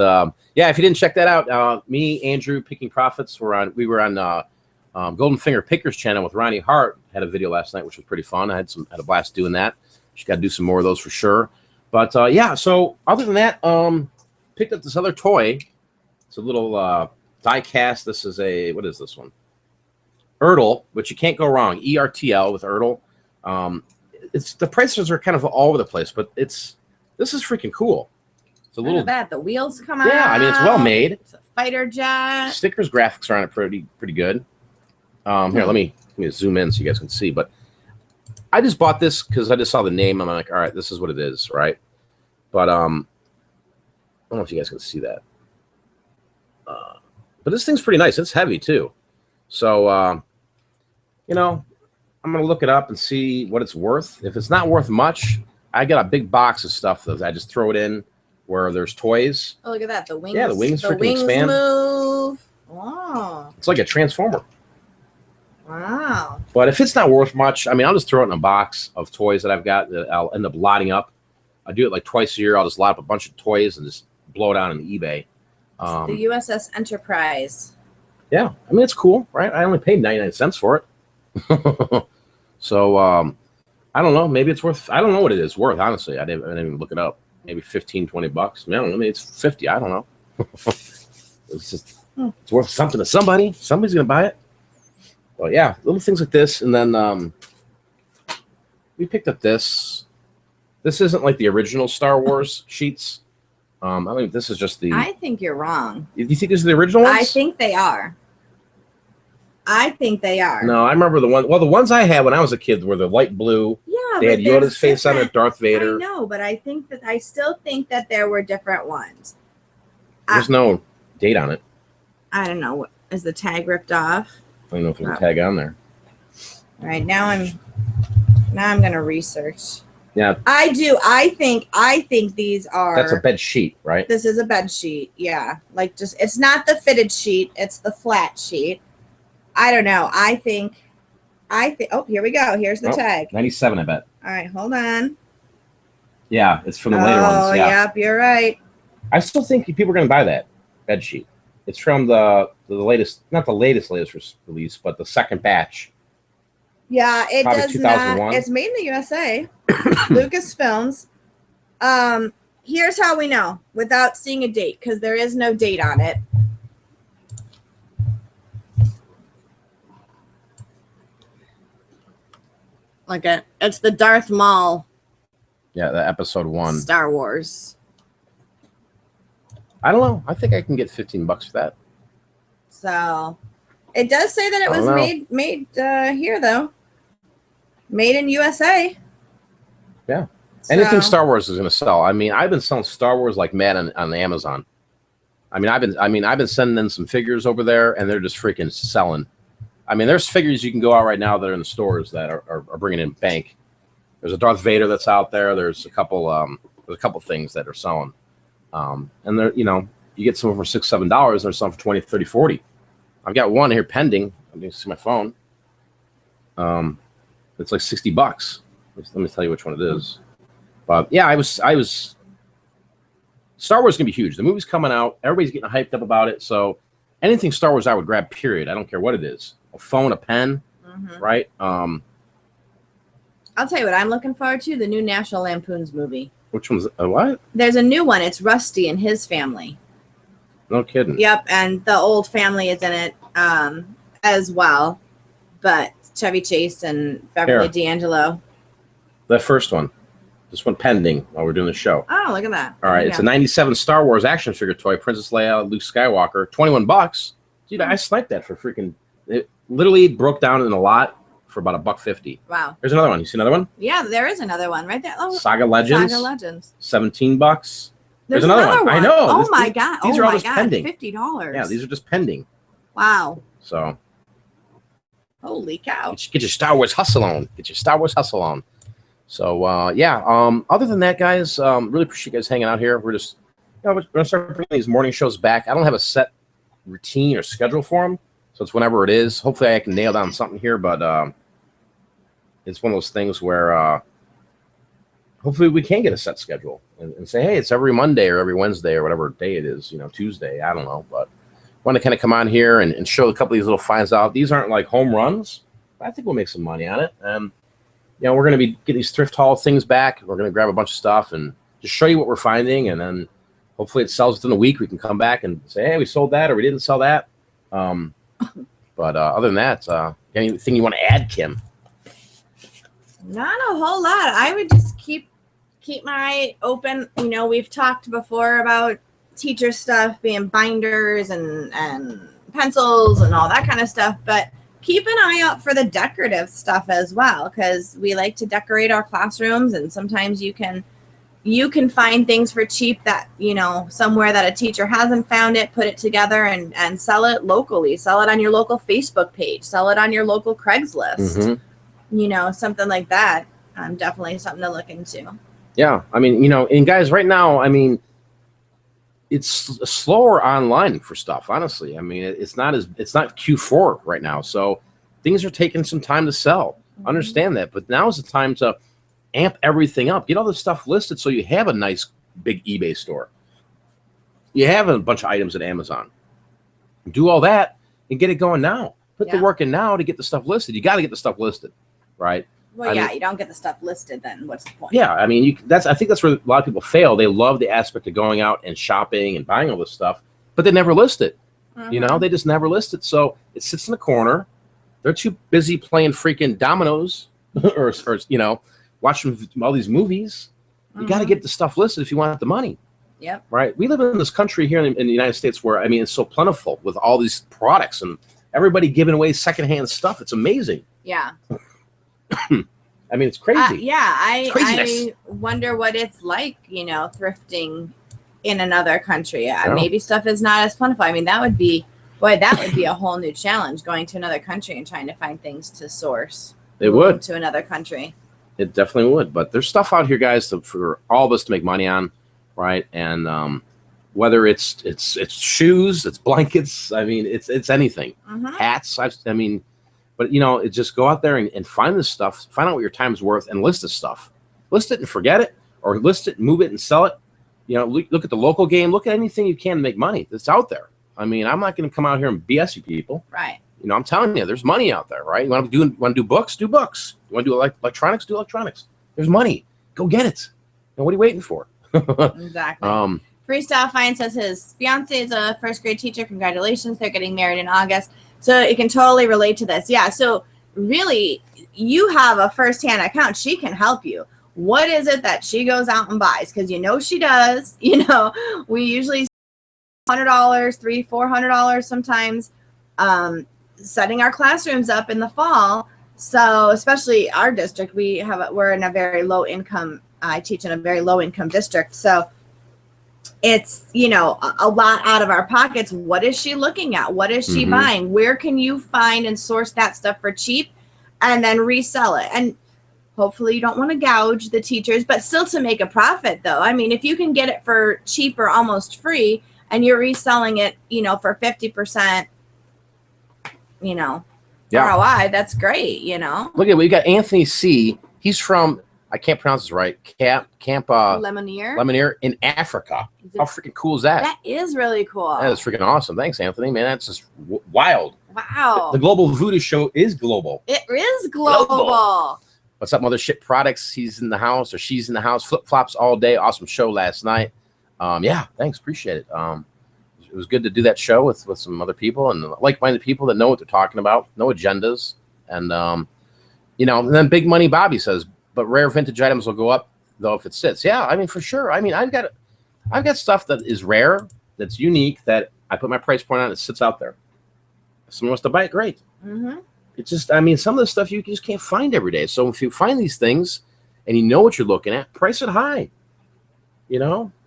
B: yeah, if you didn't check that out, me, Andrew, Picking Profits, we were on Golden Finger Pickers channel with Ronnie Hart. Had a video last night, which was pretty fun. I had a blast doing that. She's got to do some more of those for sure. But yeah, so other than that, picked up this other toy. It's a little die cast. This is what is this one? Ertl, which you can't go wrong. ERTL with Ertl. The prices are kind of all over the place, but this is freaking cool. It's a little
A: that the wheels come out.
B: Yeah, I mean it's well made.
A: It's a fighter jet.
B: Stickers, graphics are on it pretty good. Here, let me zoom in so you guys can see. But I just bought this because I just saw the name. I'm like, all right, this is what it is, right? But I don't know if you guys can see that. But this thing's pretty nice. It's heavy too. So I'm gonna look it up and see what it's worth. If it's not worth much, I got a big box of stuff that I just throw it in where there's toys.
A: Oh, look at that. The wings.
B: Yeah, the wings freaking expand.
A: Move. Wow.
B: It's like a transformer.
A: Wow.
B: But if it's not worth much, I mean, I'll just throw it in a box of toys that I've got that I'll end up lotting up. I do it like twice a year. I'll just lot up a bunch of toys and just blow it out on eBay.
A: The USS Enterprise.
B: Yeah, I mean, it's cool, right? I only paid 99 cents for it. So I don't know. Maybe it's worth. I don't know what it is worth. Honestly, I didn't even look it up. Maybe 15, 20 bucks. I don't know. Maybe it's 50. I don't know. It's just it's worth something to somebody. Somebody's gonna buy it. Well, yeah, little things like this, and then we picked up this. This isn't like the original Star Wars sheets. I mean, this is just the.
A: I think you're wrong.
B: You think these are the original ones?
A: I think they are.
B: No, I remember the one. Well, the ones I had when I was a kid were the light blue.
A: Yeah,
B: they had Yoda's face on it, Darth Vader.
A: I know, but I still think that there were different ones.
B: There's no date on it.
A: I don't know. Is the tag ripped off?
B: I don't know if there's a tag on there.
A: All right, now I'm gonna research.
B: Yeah,
A: I do. I think these are.
B: That's a bed sheet, right?
A: This is a bed sheet. Yeah, like it's not the fitted sheet. It's the flat sheet. I don't know. I think. Oh, here we go. Here's the tag.
B: 97, I bet.
A: All right, hold on.
B: Yeah, it's from the later ones.
A: Oh, yep, you're right.
B: I still think people are going to buy that bed sheet. It's from the latest, not the latest release, but the second batch.
A: Yeah, it
B: Probably
A: does
B: 2001.
A: not. It's made in the USA. Lucasfilms. Here's how we know without seeing a date, because there is no date on it. It's the Darth Maul.
B: Yeah, the episode 1.
A: Star Wars.
B: I don't know. I think I can get $15 for that.
A: So, it does say that it was made here though. Made in USA.
B: Yeah. Anything Star Wars is going to sell. I mean, I've been selling Star Wars like mad on Amazon. I've been sending in some figures over there, and they're just freaking selling. I mean, there's figures you can go out right now that are in the stores that are bringing in bank. There's a Darth Vader that's out there. There's a couple things that are selling. And they're, you get some for $6, $7, and there's some for 20, 30, 40. I've got one here pending. I'm going to see my phone. It's like $60. Let me tell you which one it is. But yeah, I was Star Wars is going to be huge. The movie's coming out. Everybody's getting hyped up about it. So anything Star Wars I would grab, period. I don't care what it is. A phone, a pen, right?
A: I'll tell you what I'm looking forward to, the new National Lampoon's movie.
B: Which one's what?
A: There's a new one. It's Rusty and his family.
B: No kidding.
A: Yep, and the old family is in it as well. But Chevy Chase and Beverly D'Angelo.
B: That first one. This one pending while we're doing the show.
A: Oh, look at that.
B: All right, it's a 97 Star Wars action figure toy, Princess Leia, Luke Skywalker, $21. Dude, I sniped that for freaking. It literally broke down in a lot for about $1.50.
A: Wow.
B: There's another one. You see another one?
A: Yeah, there is another one right there. Oh,
B: Saga Legends.
A: Saga Legends.
B: $17.
A: There's
B: another one. I know.
A: Oh my god.
B: These are all just pending.
A: $50.
B: Yeah, these are just pending.
A: Wow.
B: So.
A: Holy cow.
B: Get your Star Wars hustle on. Get your Star Wars hustle on. So, yeah. Other than that, guys, really appreciate you guys hanging out here. We're just, we're going to start bringing these morning shows back. I don't have a set routine or schedule for them. So it's whenever it is. Hopefully I can nail down something here, but it's one of those things where hopefully we can get a set schedule and say, hey, it's every Monday or every Wednesday or whatever day it is, Tuesday. I don't know, but I want to kind of come on here and show a couple of these little finds out. These aren't like home runs, but I think we'll make some money on it. We're going to be getting these thrift haul things back. We're going to grab a bunch of stuff and just show you what we're finding. And then hopefully it sells within a week. We can come back and say, hey, we sold that or we didn't sell that. But other than that, anything you want to add, Kim?
A: Not a whole lot. I would just keep my eye open. We've talked before about teacher stuff being binders and pencils and all that kind of stuff, but keep an eye out for the decorative stuff as well, because we like to decorate our classrooms, and sometimes you can find things for cheap that somewhere that a teacher hasn't found it, put it together and sell it locally, sell it on your local Facebook page, sell it on your local Craigslist, something like that. Definitely something to look into. Yeah,
B: and guys, right now, it's slower online for stuff, honestly. It's not Q4 right now, so things are taking some time to sell. Understand that, but now is the time to amp everything up. Get all this stuff listed so you have a nice big eBay store. You have a bunch of items at Amazon. Do all that and get it going now. Put the work in now to get the stuff listed. You got to get the stuff listed, right?
A: Well, you don't get the stuff listed, then what's the point?
B: Yeah, I think that's where a lot of people fail. They love the aspect of going out and shopping and buying all this stuff, but they never list it. They just never list it. So it sits in the corner. They're too busy playing freaking dominoes or watching all these movies. You got to get the stuff listed if you want the money.
A: Yep.
B: Right. We live in this country here in the United States where, it's so plentiful with all these products and everybody giving away secondhand stuff. It's amazing.
A: Yeah.
B: It's crazy.
A: I wonder what it's like, thrifting in another country. Maybe stuff is not as plentiful. That would be a whole new challenge, going to another country and trying to find things to source.
B: It would.
A: To another country.
B: It definitely would. But there's stuff out here, guys, for all of us to make money on, right? And whether it's shoes, it's blankets, it's anything. Hats, but it just go out there and find this stuff, find out what your time's worth, and list this stuff. List it and forget it, or list it, move it, and sell it. Look at the local game. Look at anything you can to make money that's out there. I'm not going to come out here and BS you people.
A: Right.
B: I'm telling you, there's money out there, right? You want to do books? Do books. You want to do electronics? Do electronics. There's money. Go get it. And what are you waiting for?
A: Exactly. Freestyle Fine says his fiance is a first grade teacher. Congratulations. They're getting married in August. So it can totally relate to this. Yeah. So really, you have a firsthand account. She can help you. What is it that she goes out and buys? Because she does. We usually $100, $300, $400 sometimes, setting our classrooms up in the fall. So especially our district, we're in a very low income. I teach in a very low income district. So it's, a lot out of our pockets. What is she looking at? What is she buying? Where can you find and source that stuff for cheap and then resell it? And hopefully you don't want to gouge the teachers, but still to make a profit though. If you can get it for cheap or almost free and you're reselling it, for 50%, ROI, that's great,
B: Look at, we got Anthony C. He's from I can't pronounce this right. Camp Lemonnier in Africa. How freaking cool is that?
A: That is really cool.
B: That is freaking awesome. Thanks, Anthony. Man, that's just wild.
A: Wow.
B: The Global Voodoo Show is global.
A: It is global.
B: What's up, Mothership Products? He's in the house or she's in the house. Flip flops all day. Awesome show last night. Yeah, thanks. Appreciate it. It was good to do that show with some other people and like-minded people that know what they're talking about, no agendas. And, and then Big Money Bobby says, but rare vintage items will go up, though, if it sits. Yeah, I mean, for sure. I mean, I've got stuff that is rare, that's unique, that I put my price point on, it sits out there. If someone wants to buy it, great. Mm-hmm. It's just, I mean, some of the stuff you just can't find every day. So if you find these things and you know what you're looking at, price it high.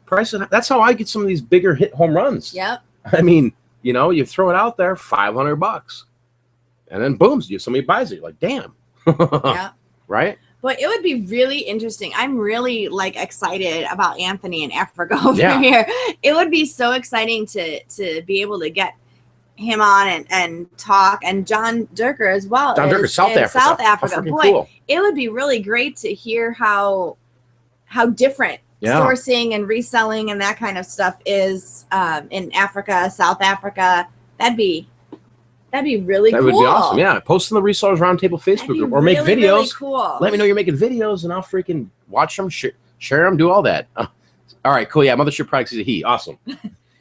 B: Price it high. That's how I get some of these bigger hit home runs.
A: Yep.
B: I mean, you throw it out there, $500. And then boom, somebody buys it. You're like, damn. Yeah. Right?
A: But it would be really interesting. I'm really excited about Anthony in Africa over here. It would be so exciting to be able to get him on and talk, and John Durker as well.
B: John Durker, South Africa.
A: Boy,
B: cool.
A: It would be really great to hear how different sourcing and reselling and that kind of stuff is in Africa, South Africa. That'd be really cool. That would be awesome.
B: Yeah. Post in the Resellers Roundtable Facebook group or make videos. Really
A: cool.
B: Let me know you're making videos and I'll freaking watch them, share them, do all that. All right, cool. Yeah, Mothership Products is a he. Awesome.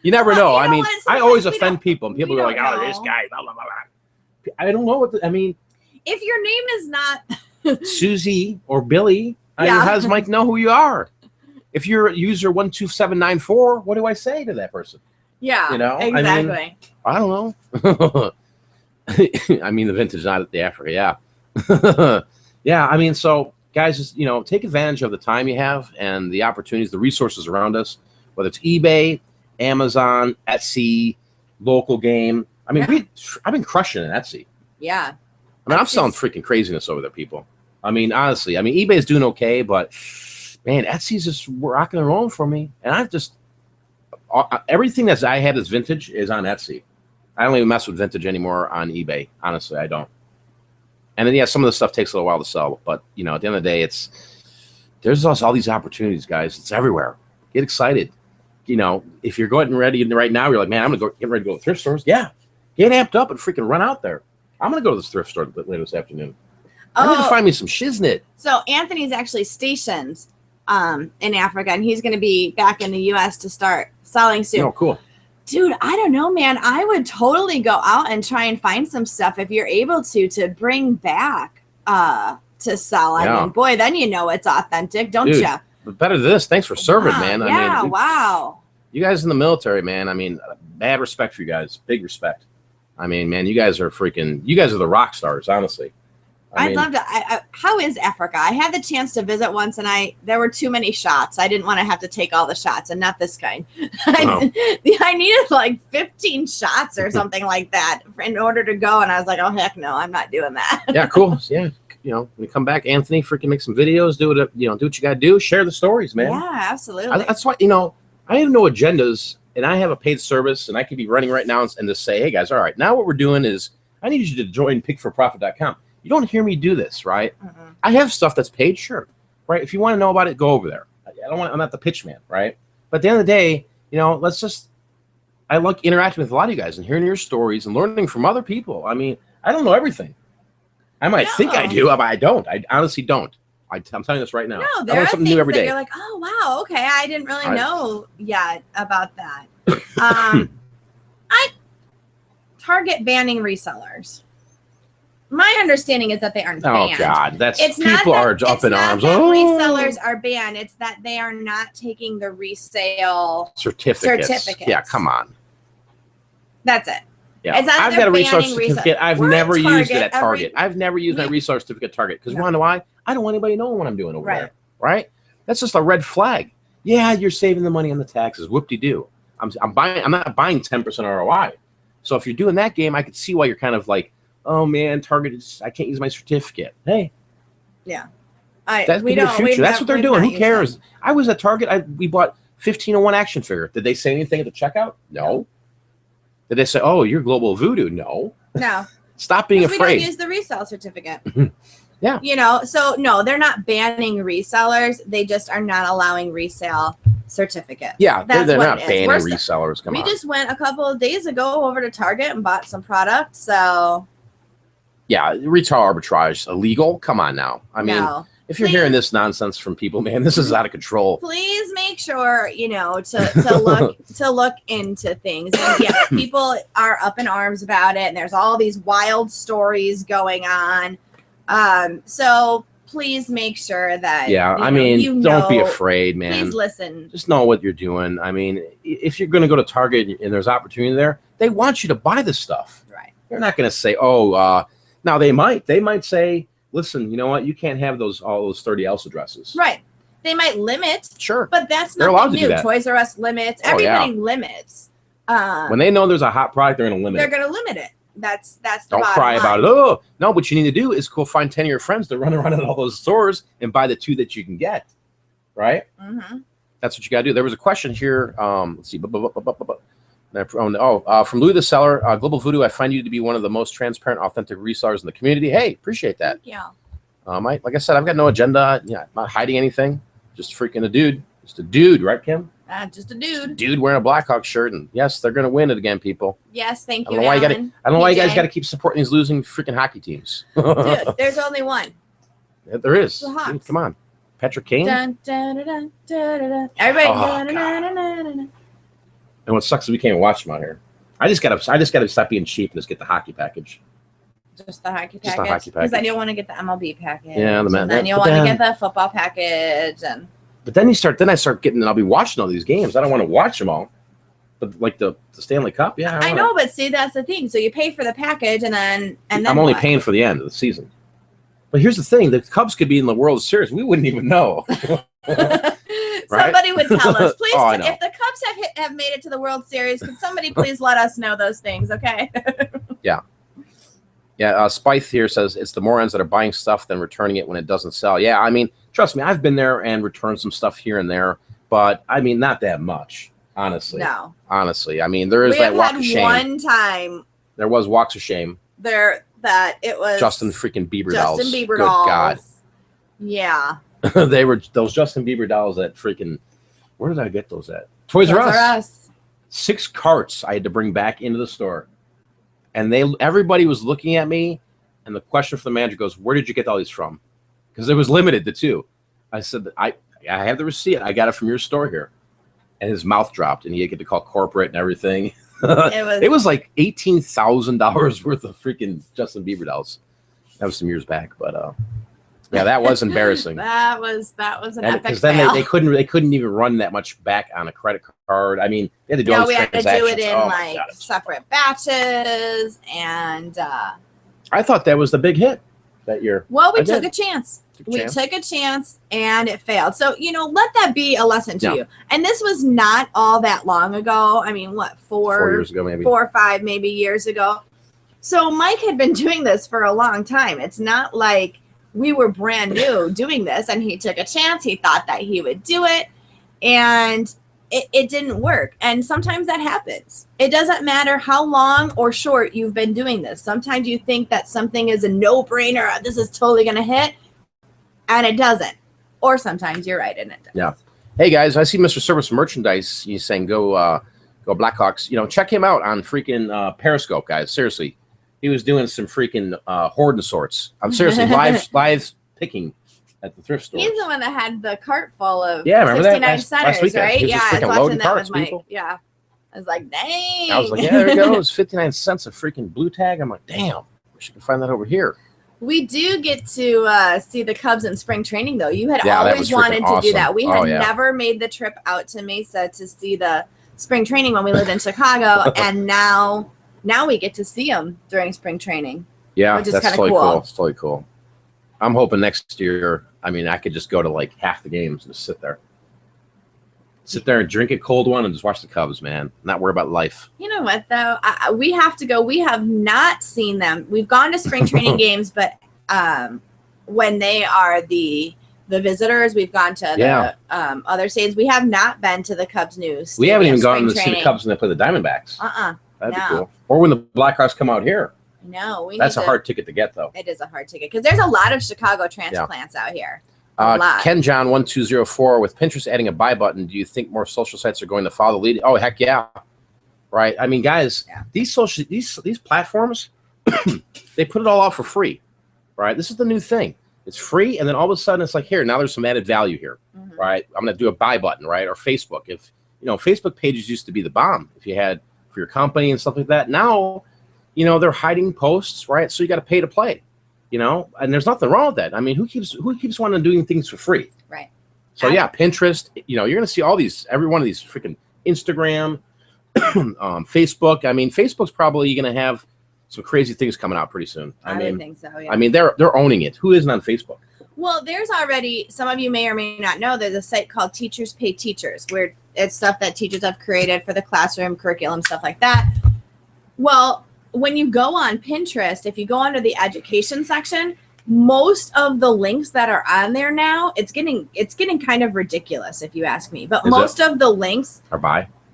B: You never know. I mean, I always offend people. And people are like, oh, this guy, blah, blah, blah, blah. I don't know I mean.
A: If your name is not
B: Susie or Billy, how does Mike know who you are? If you're user 12794, what do I say to that person?
A: Yeah, exactly.
B: I don't know. I mean, the vintage, not at the Africa. Yeah. Yeah. I mean, so guys, just, take advantage of the time you have and the opportunities, the resources around us, whether it's eBay, Amazon, Etsy, local game. I mean, I've been crushing in Etsy.
A: Yeah.
B: I mean, I'm selling freaking craziness over there, people. I mean, honestly, eBay is doing okay, but man, Etsy's just rocking and rolling for me. And I've just, everything that I have that's vintage is on Etsy. I don't even mess with vintage anymore on eBay. Honestly, I don't. And then, some of the stuff takes a little while to sell. But, at the end of the day, there's all these opportunities, guys. It's everywhere. Get excited. If you're going ready right now, you're like, man, I'm going to get ready to go to thrift stores. Yeah. Get amped up and freaking run out there. I'm going to go to this thrift store later this afternoon. I need to find me some shiznit.
A: So Anthony's actually stationed in Africa, and he's going to be back in the U.S. to start selling soon.
B: Oh, cool.
A: Dude, I don't know, man. I would totally go out and try and find some stuff if you're able to bring back to sell. I mean, boy, then it's authentic, don't you?
B: But better than this. Thanks for serving, man.
A: Yeah, wow.
B: You guys in the military, man. I mean, bad respect for you guys. Big respect. I mean, man, you guys are the rock stars, honestly.
A: I'd love to. How is Africa? I had the chance to visit once, and there were too many shots. I didn't want to have to take all the shots, and not this kind. I needed 15 shots or something like that in order to go, and I was like, oh heck no, I'm not doing that.
B: Yeah, cool. Yeah, when you come back, Anthony, freaking make some videos, do what do what you got to do, share the stories, man.
A: Yeah, absolutely.
B: That's why I have no agendas, and I have a paid service, and I could be running right now and just say, hey guys, all right, now what we're doing is I need you to join pickforprofit.com. You don't hear me do this, right? Mm-mm. I have stuff that's paid, sure, right? If you want to know about it, go over there. I'm not the pitch man, right? But at the end of the day, I like interacting with a lot of you guys and hearing your stories and learning from other people. I mean, I don't know everything. I might think I do, but I don't. I honestly don't. I'm telling you this right now.
A: No, there are something new every day. You're like, oh wow, okay, I didn't really know yet about that. Target banning resellers. My understanding is that they aren't banned.
B: Oh God, people are up in arms.
A: Resellers are banned. It's that they are not taking the resale certificates.
B: Yeah, come on.
A: That's it.
B: Yeah, I've got a reseller certificate. I've never used it at Target. I've never used my reseller certificate at Target because why? I don't want anybody knowing what I'm doing over there. Right? That's just a red flag. Yeah, you're saving the money on the taxes. Whoop-de-doo. I'm not buying 10% ROI. So if you're doing that game, I could see why you're kind of like, oh man, Target I can't use my certificate. Hey.
A: Yeah.
B: That's the future. That's what they're doing. Who cares? I was at Target. We bought 1501 action figure. Did they say anything at the checkout? No. Did they say, oh, you're Global Voodoo? No.
A: No.
B: Stop being afraid.
A: We don't use the resale certificate.
B: Yeah.
A: You know, so no, they're not banning resellers. They just are not allowing resale certificates.
B: Yeah,
A: That's
B: they're
A: what
B: not
A: it is.
B: banning resellers. Come
A: we
B: on.
A: just went a couple of days ago over to Target and bought some products. So
B: yeah, retail arbitrage illegal. Come on now. I mean, if you're hearing this nonsense from people, man, this is out of control.
A: Please make sure, you know, to look into things. And yes, people are up in arms about it, and there's all these wild stories going on. So please make sure that
B: don't be afraid, man.
A: Please listen.
B: Just know what you're doing. I mean, if you're going to go to Target and there's opportunity there, they want you to buy this stuff.
A: Right.
B: They're not going to say, now they might say, listen, you know what? You can't have all those 30 else addresses.
A: Right. They might limit.
B: Sure.
A: But that's
B: They're allowed
A: nothing
B: to do
A: new.
B: that.
A: Toys R Us limits. Everybody limits.
B: When they know there's a hot product, they're going to limit
A: They're going to limit it. That's the
B: Don't cry about it. Oh, no, what you need to do is go find 10 of your friends to run around in all those stores and buy the 2 that you can get. Right?
A: Mm-hmm.
B: That's what you got to do. There was a question here. Let's see. From Louis the Seller, Global Voodoo, I find you to be one of the most transparent, authentic resellers in the community. Hey, appreciate that.
A: Yeah.
B: Like I said, I've got no agenda. Yeah, I'm not hiding anything. Just freaking a dude. Just a dude, right, Kim?
A: Just a dude.
B: Just a dude wearing a Blackhawks shirt, and yes, they're gonna win it again, people.
A: Yes, thank you.
B: I don't know why you guys got to keep supporting these losing freaking hockey teams.
A: Dude, there's only one.
B: There is. Dude, come on, Patrick Kane.
A: Dun, dun, dun, dun, dun, dun, dun. Everybody.
B: And what sucks is we can't even watch them out here. I just gotta stop being cheap and just get the hockey package.
A: Just the hockey package.
B: Just the hockey package.
A: Because then you'll want to get the MLB package.
B: Yeah,
A: and then you'll want to get the football package and.
B: But then I start getting, I'll be watching all these games. I don't want to watch them all. But like the Stanley Cup, yeah.
A: I know, but see, that's the thing. So you pay for the package and then
B: I'm only paying for the end of the season. But here's the thing, the Cubs could be in the World Series. We wouldn't even know.
A: Somebody would tell us. Please, if the Cubs have made it to the World Series, can somebody please let us know those things, okay?
B: Yeah. Yeah, Spythe here says it's the morons that are buying stuff then returning it when it doesn't sell. Yeah, I mean, trust me, I've been there and returned some stuff here and there, but I mean, not that much, honestly.
A: No.
B: Honestly, I mean, there is that walk of shame.
A: One time.
B: There was walks of shame.
A: That it was
B: Justin freaking Bieber dolls.
A: Justin Bieber
B: Good
A: dolls.
B: God.
A: Yeah.
B: They were those Justin Bieber dolls at freaking, where did I get those at? Toys R Us. 6 carts I had to bring back into the store. And everybody was looking at me, and the question for the manager goes, "Where did you get all these from?" Because it was limited to 2. I said, "I have the receipt. I got it from your store here." And his mouth dropped, and he had to call corporate and everything. It was like $18,000 worth of freaking Justin Bieber dolls. That was some years back, but yeah, that was embarrassing.
A: that was an epic
B: because then
A: fail.
B: they couldn't even run that much back on a credit card. I mean, they had to do all these transactions.
A: We had to do it in separate batches, and
B: I thought that was the big hit that year.
A: Well, we took a chance. We took a chance, and it failed. So let that be a lesson to you. And this was not all that long ago. I mean, what, 4
B: years ago, maybe
A: 4 or 5 maybe years ago. So Mike had been doing this for a long time. It's not like we were brand new doing this, and he took a chance. He thought that he would do it, and it didn't work. And sometimes that happens. It doesn't matter how long or short you've been doing this. Sometimes you think that something is a no-brainer. This is totally going to hit, and it doesn't. Or sometimes you're right, and it does.
B: Yeah. Hey, guys, I see Mr. Service Merchandise. He's saying go Blackhawks. Check him out on freaking Periscope, guys. Seriously. He was doing some freaking hoarding sorts. I'm seriously live picking at the thrift store.
A: He's the one that had the cart full of
B: 69
A: centers, right?
B: Yeah,
A: I was watching that with Mike.
B: People.
A: Yeah. I was like, dang.
B: I was like, yeah, there it goes. 59 cents a freaking blue tag. I'm like, damn, wish you could find that over here.
A: We do get to see the Cubs in spring training, though. You had always wanted to do that. We had never made the trip out to Mesa to see the spring training when we lived in Chicago, and now we get to see them during spring training.
B: Yeah,
A: which is
B: that's
A: totally
B: cool. It's totally cool. I'm hoping next year, I could just go to like half the games and just sit there. Sit there and drink a cold one and just watch the Cubs, man. Not worry about life.
A: You know what, though? We have to go. We have not seen them. We've gone to spring training games, but when they are the visitors, we've gone to the other stadiums. We have not been to the Cubs news.
B: We haven't even gone to see the Cubs when they play the Diamondbacks. That'd be cool. Or when the Blackhawks come out here.
A: No,
B: that's a hard ticket to get, though.
A: It is a hard ticket because there's a lot of Chicago transplants out here.
B: Ken John 1204 with Pinterest adding a buy button. Do you think more social sites are going to follow the lead? Oh, heck yeah! Right. I mean, guys, these platforms, they put it all out for free. Right. This is the new thing. It's free, and then all of a sudden it's like, here, now there's some added value here. Right. I'm going to do a buy button. Right. Or Facebook. If Facebook pages used to be the bomb if you had for your company and stuff like that. Now, they're hiding posts. Right. So you got to pay to play. And there's nothing wrong with that. I mean, who keeps wanting doing things for free?
A: Right.
B: So yeah, Pinterest, you're going to see every one of these freaking Instagram, Facebook. I mean, Facebook's probably going to have some crazy things coming out pretty soon.
A: I would think so, yeah.
B: I mean, they're owning it. Who isn't on Facebook?
A: Well, there's already, some of you may or may not know, there's a site called Teachers Pay Teachers, where it's stuff that teachers have created for the classroom, curriculum, stuff like that. Well, when you go on Pinterest, if you go under the education section, most of the links that are on there now, it's getting kind of ridiculous if you ask me. But most of the links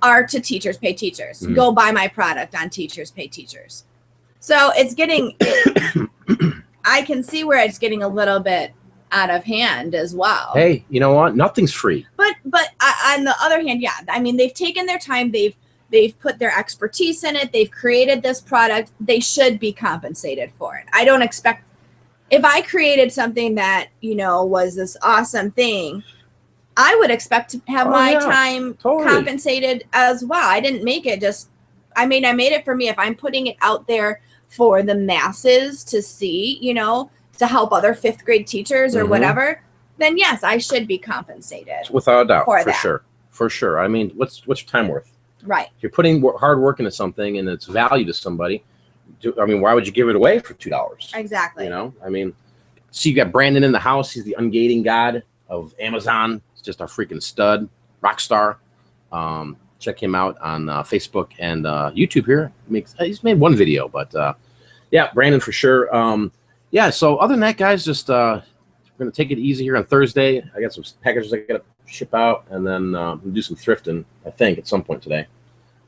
A: are to Teachers Pay Teachers. Go buy my product on Teachers Pay Teachers. So it's getting, I can see where it's getting a little bit out of hand as well.
B: Hey, you know what? Nothing's free.
A: But on the other hand, yeah, I mean, they've taken their time. They've put their expertise in it. They've created this product. They should be compensated for it. I don't expect, if I created something that, was this awesome thing, I would expect to have my time compensated as well. I didn't make it I made it for me. If I'm putting it out there for the masses to see, to help other 5th grade teachers or whatever, then yes, I should be compensated.
B: Without a doubt, for sure. I mean, what's your time worth?
A: Right.
B: If you're putting hard work into something and it's value to somebody, why would you give it away for $2?
A: Exactly.
B: I mean, so you got Brandon in the house. He's the Ungating god of Amazon. He's just a freaking stud, rock star. Check him out on Facebook and YouTube here. He's made one video, but yeah, Brandon for sure. So other than that, guys, just we're going to take it easy here on Thursday. I got some packages I got to ship out, and then we'll do some thrifting, I think, at some point today.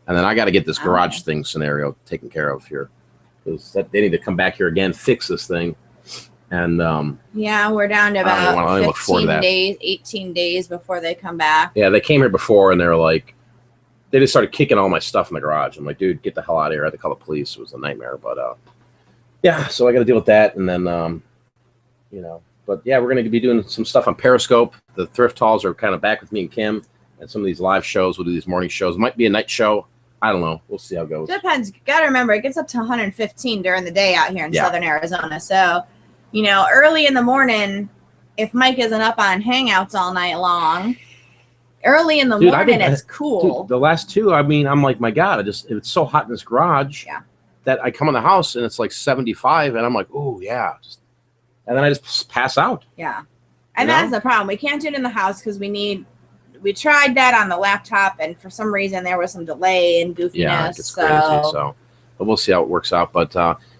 B: And then I got to get this garage thing scenario taken care of here, because they need to come back here again, fix this thing. And
A: we're down to about 18 days before they come back.
B: Yeah, they came here before, and they just started kicking all my stuff in the garage. I'm like, dude, get the hell out of here. I had to call the police. It was a nightmare. But so I got to deal with that. And then, but yeah, we're going to be doing some stuff on Periscope. The thrift hauls are kind of back with me and Kim, and some of these live shows. We'll do these morning shows. Might be a night show. I don't know. We'll see how it goes.
A: Depends. You got to remember, it gets up to 115 during the day out here in Southern Arizona. So, early in the morning, if Mike isn't up on Hangouts all night long, early in the morning, it's cool.
B: Dude, the last two, I mean, I'm like, my God, it's so hot in this garage that I come in the house and it's like 75, and I'm like, oh yeah, and then I just pass out.
A: Yeah, and that's the problem. We can't do it in the house because we tried that on the laptop, and for some reason there was some delay and goofiness. Yeah, it gets crazy. So,
B: but we'll see how it works out. But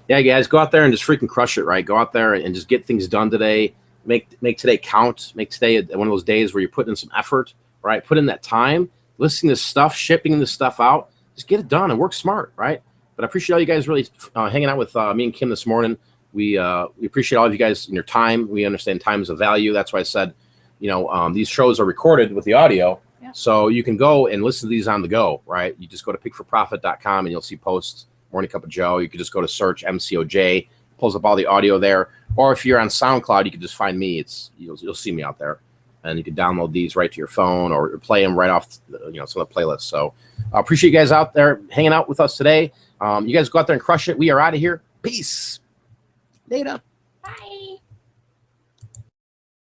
B: yeah, guys, go out there and just freaking crush it, right? Go out there and just get things done today. Make today count. Make today one of those days where you're putting in some effort. Right, put in that time, listing this stuff, shipping this stuff out. Just get it done and work smart, right? But I appreciate all you guys really hanging out with me and Kim this morning. We appreciate all of you guys and your time. We understand time is a value. That's why I said, these shows are recorded with the audio, so you can go and listen to these on the go, right? You just go to pickforprofit.com and you'll see posts. Morning Cup of Joe. You can just go to search MCOJ, pulls up all the audio there. Or if you're on SoundCloud, you can just find me. You'll see me out there. And you can download these right to your phone or play them right off, some of the playlists. So I appreciate you guys out there hanging out with us today. You guys go out there and crush it. We are out of here. Peace. Later.
A: Bye.